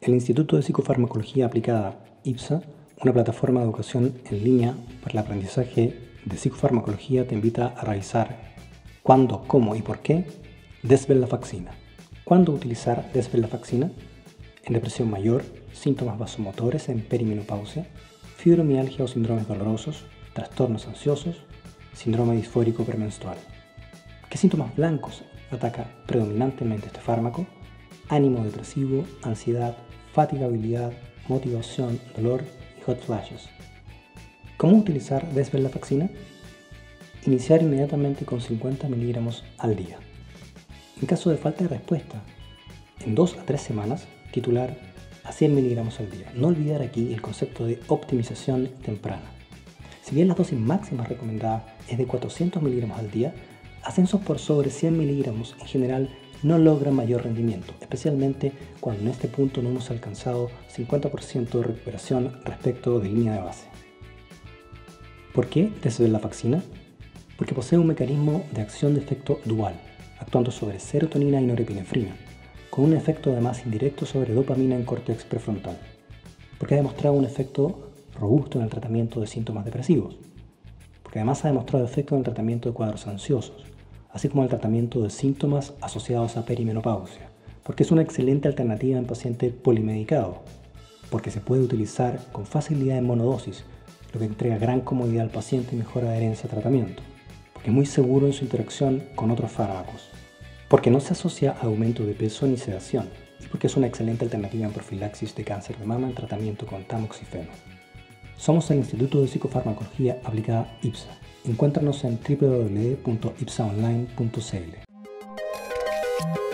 El Instituto de Psicofarmacología Aplicada, IPSA, una plataforma de educación en línea para el aprendizaje de psicofarmacología, te invita a revisar cuándo, cómo y por qué desvenlafaxina. ¿Cuándo utilizar desvenlafaxina? En depresión mayor, síntomas vasomotores en perimenopausia, fibromialgia o síndromes dolorosos, trastornos ansiosos, síndrome disfórico premenstrual. ¿Qué síntomas blancos ataca predominantemente este fármaco? Ánimo depresivo, ansiedad, fatigabilidad, motivación, dolor y hot flashes. ¿Cómo utilizar desvenlafaxina? Iniciar inmediatamente con 50 miligramos al día. En caso de falta de respuesta, en 2 a 3 semanas, titular a 100 miligramos al día. No olvidar aquí el concepto de optimización temprana. Si bien la dosis máxima recomendada es de 400 miligramos al día, ascensos por sobre 100 miligramos en general no logran mayor rendimiento, especialmente cuando en este punto no hemos alcanzado 50% de recuperación respecto de línea de base. ¿Por qué desvenlafaxina? Porque posee un mecanismo de acción de efecto dual, actuando sobre serotonina y norepinefrina, con un efecto además indirecto sobre dopamina en córtex prefrontal, porque ha demostrado un efecto robusto en el tratamiento de síntomas depresivos, porque además ha demostrado efecto en el tratamiento de cuadros ansiosos, así como el tratamiento de síntomas asociados a perimenopausia, porque es una excelente alternativa en paciente polimedicado, porque se puede utilizar con facilidad en monodosis, lo que entrega gran comodidad al paciente y mejora adherencia al tratamiento, porque es muy seguro en su interacción con otros fármacos, porque no se asocia a aumento de peso ni sedación, y porque es una excelente alternativa en profilaxis de cáncer de mama en tratamiento con tamoxifeno. Somos el Instituto de Psicofarmacología Aplicada IPSA. Encuéntranos en www.ipsaonline.cl.